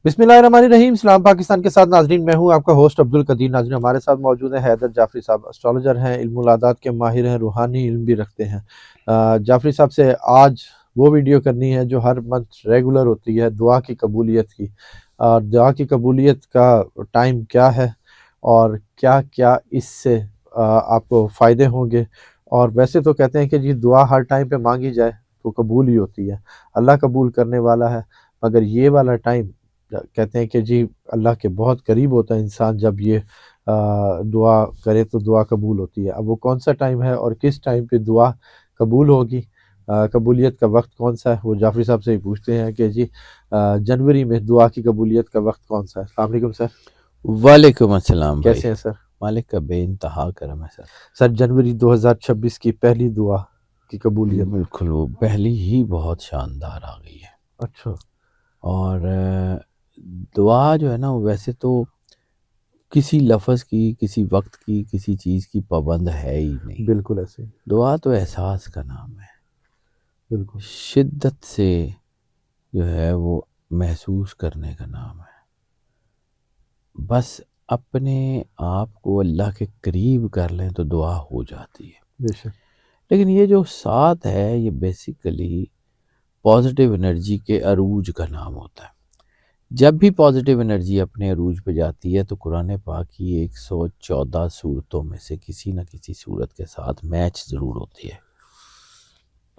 बिस्मिल्लाहिर्रहमानिर्रहीम। इस्लाम पाकिस्तान के साथ नाजरीन, मैं हूं आपका होस्ट अब्दुल कदीर। नाजरीन, हमारे साथ मौजूद हैं हैदर जाफरी साहब, एस्ट्रोलॉजर हैं, इल्मुल आदात के माहिर हैं, रूहानी इल्म भी रखते हैं। जाफरी साहब से आज वो वीडियो करनी है जो हर मंथ रेगुलर होती है, दुआ की कबूलियत की। और दुआ की कबूलियत का टाइम क्या है और क्या क्या इससे आपको फ़ायदे होंगे। और वैसे तो कहते हैं कि जी दुआ हर टाइम पे मांगी जाए तो कबूल ही होती है, अल्लाह कबूल करने वाला है। मगर ये वाला टाइम कहते हैं कि जी अल्लाह के बहुत करीब होता है इंसान, जब ये दुआ करे तो दुआ कबूल होती है। अब वो कौन सा टाइम है और किस टाइम पे दुआ कबूल होगी, कबूलियत का वक्त कौन सा है, वो जाफरी साहब से ही पूछते हैं कि जी जनवरी में दुआ की कबूलियत का वक्त कौन सा है। अस्सलाम वालेकुम सर। वालेकुम अस्सलाम भाई। कैसे हैं सर? मालिक का बेइंतहा करम है सर। सर, जनवरी 2026 की पहली दुआ की कबूलियत। बिल्कुल, वो पहली ही बहुत शानदार आ गई है। अच्छा। और दुआ जो है ना, वो वैसे तो किसी लफ्ज़ की, किसी वक्त की, किसी चीज़ की पाबंद है ही नहीं। बिल्कुल ऐसे ही। दुआ तो एहसास का नाम है। बिल्कुल। शिद्दत से जो है वो महसूस करने का नाम है। बस अपने आप को अल्लाह के करीब कर लें तो दुआ हो जाती है। बेशक। लेकिन ये जो साथ है, ये बेसिकली पॉजिटिव एनर्जी के अरूज का नाम होता है। जब भी पॉजिटिव एनर्जी अपने अरूज पे जाती है तो कुरान पाक की 114 सूरतों में से किसी न किसी सूरत के साथ मैच ज़रूर होती है।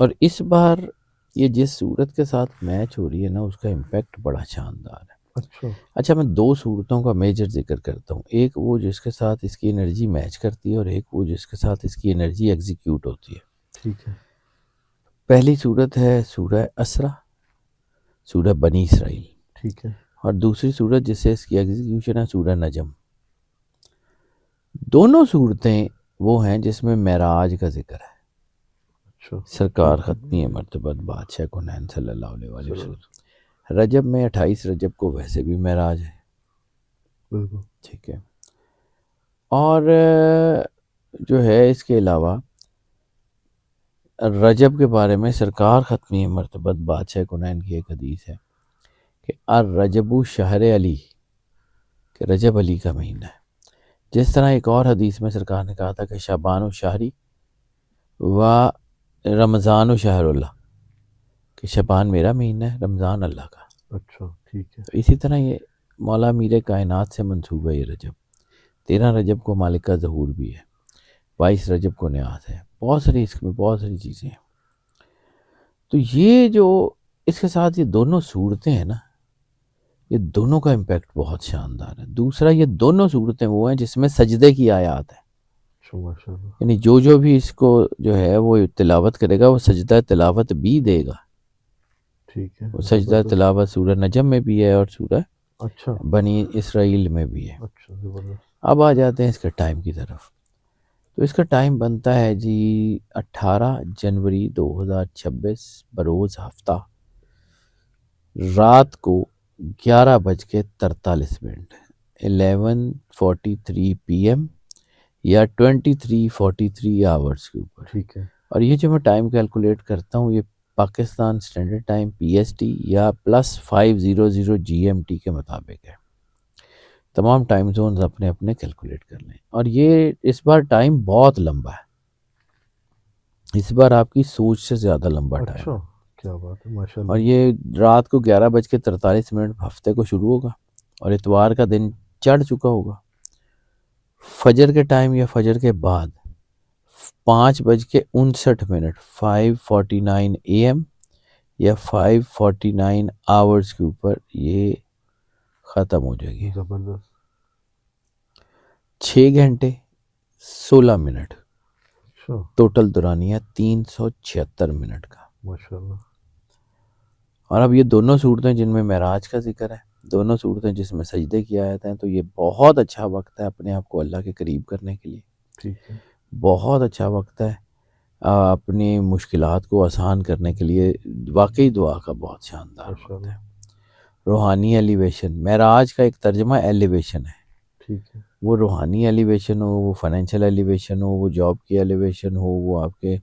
और इस बार ये जिस सूरत के साथ मैच हो रही है ना, उसका इम्पैक्ट बड़ा शानदार है। अच्छा, मैं दो सूरतों का मेजर जिक्र करता हूँ। एक वो जिसके साथ इसकी एनर्जी मैच करती है और एक वो जिसके साथ इसकी एनर्जी एग्जीक्यूट होती है। ठीक है। पहली सूरत है सूरह असरा, सूरह बनी इसराइल। ठीक है। और दूसरी सूरत जिससे इसकी एग्जीक्यूशन है सूरह नजम। दोनों सूरतें वो हैं जिसमें मेराज का जिक्र है। अच्छा। सरकार खत्मी मर्तबत बादशाह कुनैन सल्लल्लाहु अलैहि वसल्लम। रजब में 28 रजब को वैसे भी मेराज है। बिल्कुल। ठीक है। और जो है इसके अलावा रजब के बारे में सरकार खत्मी मर्तबत बादशाह कुनैन की एक हदीस है कि अर रजबु शहर अली, कि रजब अली का महीना है। जिस तरह एक और हदीस में सरकार ने कहा था कि शाबान शहरी व रमज़ान शहरुल्लाह, कि शबान मेरा महीना है, रमज़ान अल्लाह का। अच्छा। ठीक है। तो इसी तरह ये मौला मीर कायनात से मंसूब है ये रजब। 13 रजब को मालिक का ज़हूर भी है, 22 रजब को न्याज है। बहुत सारी इसमें बहुत सारी चीज़ें हैं। तो ये जो इसके साथ ये दोनों सूरतें हैं ना, ये दोनों का इम्पैक्ट बहुत शानदार है। दूसरा, ये दोनों सूरतें वो हैं जिसमें सजदे की आयत है। यानी जो भी इसको जो है वो तिलावत करेगा वो सजदा तिलावत भी देगा। ठीक है। वो सजदा तिलावत सूरह नजम में भी है और सूरह अच्छा। बनी इसराइल में भी है। अच्छा, ज़बरदस्त। अब आ जाते हैं इसके टाइम की तरफ। तो इसका टाइम बनता है जी 18 जनवरी 2026 बरोज़ हफ्ता, रात को 11:43, 11:43 PM या 23:43 आवर्स के ऊपर। ठीक है। और ये जो मैं टाइम कैलकुलेट करता हूँ, ये पाकिस्तान स्टैंडर्ड टाइम PST या +500 GMT के मुताबिक है। तमाम टाइम जोन्स अपने अपने कैलकुलेट कर लें। और ये इस बार टाइम बहुत लंबा है। इस बार आपकी सोच से ज़्यादा लंबा टाइम अच्छा, है। क्या बात है, माशाल्लाह। और ये रात को 11:43 हफ्ते को शुरू होगा और इतवार का दिन चढ़ चुका होगा। फजर के टाइम या फजर के बाद 5:59 5:49 AM या 5:49 आवर्स के ऊपर ये ख़त्म हो जाएगी। ज़बरदस्त। 6 घंटे 16 मिनट अच्छा, टोटल दुरानिया 376 मिनट का। माशाल्लाह। और अब ये दोनों सूरतें जिनमें मेराज का जिक्र है, दोनों सूरतें जिसमें सजदे की आयत हैं, तो ये बहुत अच्छा वक्त है अपने आप को अल्लाह के करीब करने के लिए। ठीक है। बहुत अच्छा वक्त है अपनी मुश्किलात को आसान करने के लिए। वाकई दुआ का बहुत शानदार वक्त है। रूहानी एलिवेशन, मेराज का एक तर्जमा एलिवेशन है। ठीक है। वो रूहानी एलिवेशन हो, वो फाइनेंशियल एलिवेशन हो, वो जॉब की एलिवेशन हो, वो आपके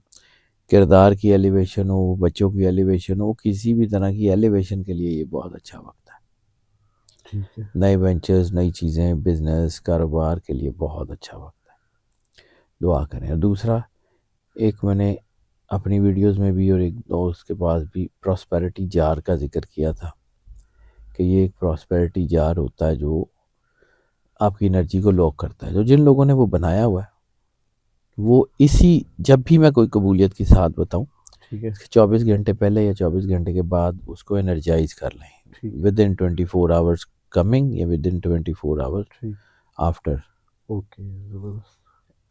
किरदार की एलिवेशन हो, बच्चों की एलिवेशन हो, किसी भी तरह की एलिवेशन के लिए ये बहुत अच्छा वक्त है। ٹھیک ہے. نئے وینچرز، نئی چیزیں، بزنس، کاروبار کے لیے بہت اچھا وقت ہے، دعا کریں. اور دوسرا، ایک میں نے اپنی ویڈیوز میں بھی اور ایک دوست کے پاس بھی پراسپیرٹی جار کا ذکر کیا تھا کہ یہ ایک پراسپیرٹی جار ہوتا ہے جو آپ کی انرجی کو لاک کرتا ہے. جو جن لوگوں نے وہ بنایا ہوا ہے وہ اسی، جب بھی میں کوئی قبولیت کی ساتھ بتاؤں، ٹھیک ہے. 24 گھنٹے پہلے یا 24 گھنٹے کے بعد اس کو انرجائز کر لیں. ٹھیک ہے. ود ان 24 آورس کمنگ یا ود ان 24 آورس ٹھیک. آفٹر. اوکے. زبردست.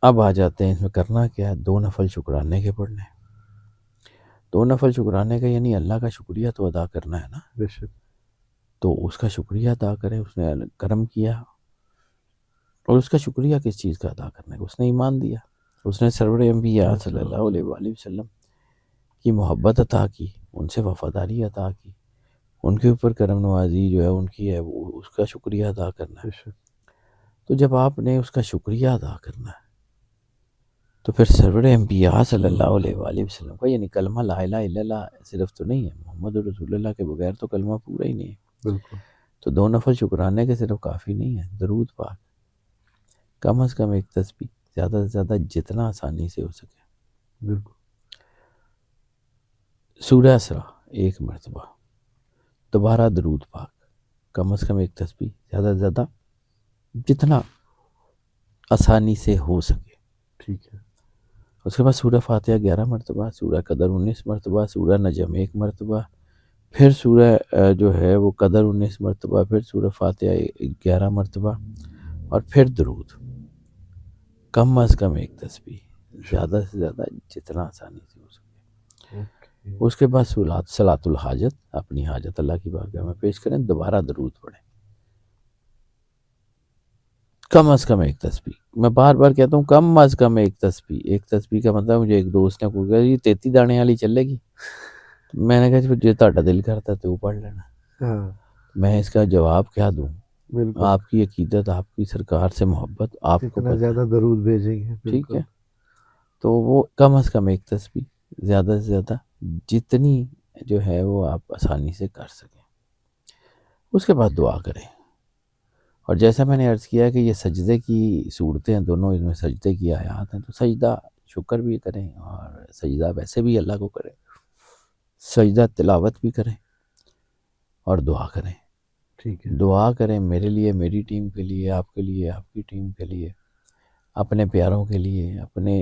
اب آ جاتے ہیں اس میں کرنا کیا ہے. 2 نفل شکرانے کے پڑھنے. 2 نفل شکرانے کا یعنی اللہ کا شکریہ تو ادا کرنا ہے نا. بے شک. تو اس کا شکریہ ادا کریں. اس نے کرم کیا، اور اس کا شکریہ کس چیز کا ادا کرنا ہے؟ اس نے ایمان دیا، اس نے سرور انبیاء صلی اللہ علیہ وآلہ وسلم کی محبت عطا کی، ان سے وفاداری عطا کی، ان کے اوپر کرم نوازی جو ہے ان کی ہے، وہ اس کا شکریہ ادا کرنا ہے. بے شک. تو جب آپ نے اس کا شکریہ ادا کرنا ہے تو پھر سرور انبیاء صلی اللہ علیہ وآلہ وسلم کا یعنی کلمہ لا الہ الا اللہ صرف تو نہیں ہے، محمد رسول اللہ کے بغیر تو کلمہ پورا ہی نہیں ہے. بالکل. تو 2 نفل شکرانے کے صرف کافی نہیں ہے. درود پاک کم از کم ایک تسبیح، زیادہ سے زیادہ جتنا آسانی سے ہو سکے. بالکل. سورہ اسرا 1 مرتبہ، دوبارہ درود پاک، کم از کم ایک تسبیح، زیادہ سے زیادہ جتنا آسانی سے ہو سکے. ٹھیک ہے. اس کے بعد سورہ فاتحہ 11 مرتبہ، سورہ قدر 19 مرتبہ، سورہ نجم 1 مرتبہ، پھر سورہ جو ہے وہ قدر 19 مرتبہ، پھر سورہ فاتحہ 11 مرتبہ، اور پھر درود. کم از کم ایک تسبیح، زیادہ سے زیادہ جتنا آسانی سے ہو سکے. اوکے. اس کے بعد صلاۃ الحاجت، اپنی حاجت اللہ کی بارگاہ میں پیش کریں، دوبارہ درود پڑھیں. کم از کم ایک تسبیح. میں بار بار کہتا ہوں کم از کم ایک تسبیح. ایک تسبیح کا مطلب مجھے ایک دوست نے کہا یہ 33 دانے والی چلے گی. میں نے کہا جو تہاڈا دل کرتا ہے تو پڑھ لینا. ہاں. میں اس کا جواب کیا دوں؟ بالکل. آپ کی عقیدت، آپ کی سرکار سے محبت آپ کو جتنا پتہ زیادہ ہے. درود بھیجیں گے. ٹھیک ہے. تو وہ کم از کم ایک تسبیح، زیادہ سے زیادہ جتنی جو ہے وہ آپ آسانی سے کر سکیں. اس کے بعد دعا کریں. اور جیسا میں نے عرض کیا کہ یہ سجدے کی صورتیں ہیں، دونوں اس میں سجدے کی آیات ہیں، تو سجدہ شکر بھی کریں اور سجدہ ویسے بھی اللہ کو کریں، سجدہ تلاوت بھی کریں اور دعا کریں. ٹھیک ہے. دعا کریں میرے لیے، میری ٹیم کے لیے، آپ کے لیے، آپ کی ٹیم کے لیے، اپنے پیاروں کے لیے، اپنے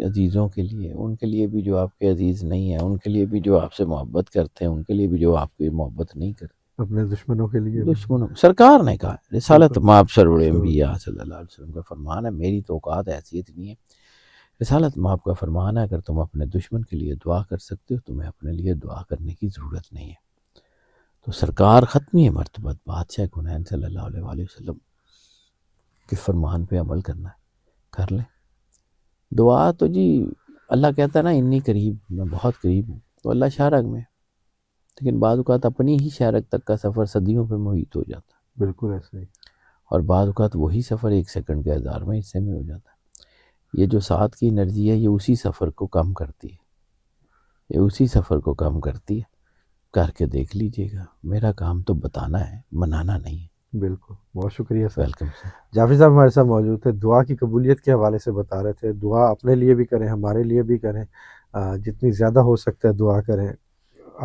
عزیزوں کے لیے، ان کے لیے بھی جو آپ کے عزیز نہیں ہیں، ان کے لیے بھی جو آپ سے محبت کرتے ہیں، ان کے لیے بھی جو آپ کی محبت نہیں کرتے. اپنے دشمنوں کے لیے بھی. دشمنوں، سرکار نے کہا رسالت بالکل. مآب سرور انبیاء صلی اللہ علیہ وسلم کا فرمان ہے، میری تو اوقات حیثیت نہیں ہے، رسالت مآب کا فرمان ہے اگر تم اپنے دشمن کے لیے دعا کر سکتے ہو تمہیں اپنے لیے دعا کرنے کی ضرورت نہیں ہے. تو سرکار ختمی مرتبت بادشاہ کونین صلی اللہ علیہ وآلہ وسلم کے فرمان پہ عمل کرنا ہے، کر لیں. دعا تو جی اللہ کہتا ہے نا انی قریب، میں بہت قریب ہوں. تو اللہ شارگ میں، لیکن بعض اوقات اپنی ہی شارگ تک کا سفر صدیوں پہ محیط ہو جاتا ہے، بالکل ایسا ہی. اور بعض اوقات وہی سفر 1 سیکنڈ کے 1000ویں حصے میں ہو جاتا ہے. یہ جو ساتھ کی انرجی ہے یہ اسی سفر کو کم کرتی ہے، یہ اسی سفر کو کم کرتی ہے. کر کے دیکھ لیجئے گا. میرا کام تو بتانا ہے، منانا نہیں ہے. بالکل. بہت شکریہ سر. Welcome sir. جعفری صاحب ہمارے ساتھ موجود تھے، دعا کی قبولیت کے حوالے سے بتا رہے تھے. دعا اپنے لیے بھی کریں، ہمارے لیے بھی کریں، جتنی زیادہ ہو سکتا ہے دعا کریں.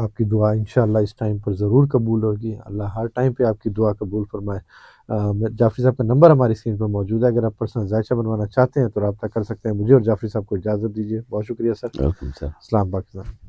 آپ کی دعا انشاءاللہ اس ٹائم پر ضرور قبول ہوگی. اللہ ہر ٹائم پہ آپ کی دعا قبول فرمائے. جعفری صاحب کا نمبر ہماری اسکرین پر موجود ہے، اگر آپ پرسنل ذائچہ بنوانا چاہتے ہیں تو رابطہ کر سکتے ہیں. مجھے اور جعفری صاحب کو اجازت دیجیے. بہت شکریہ سر. Welcome sir. اسلام پاکستان.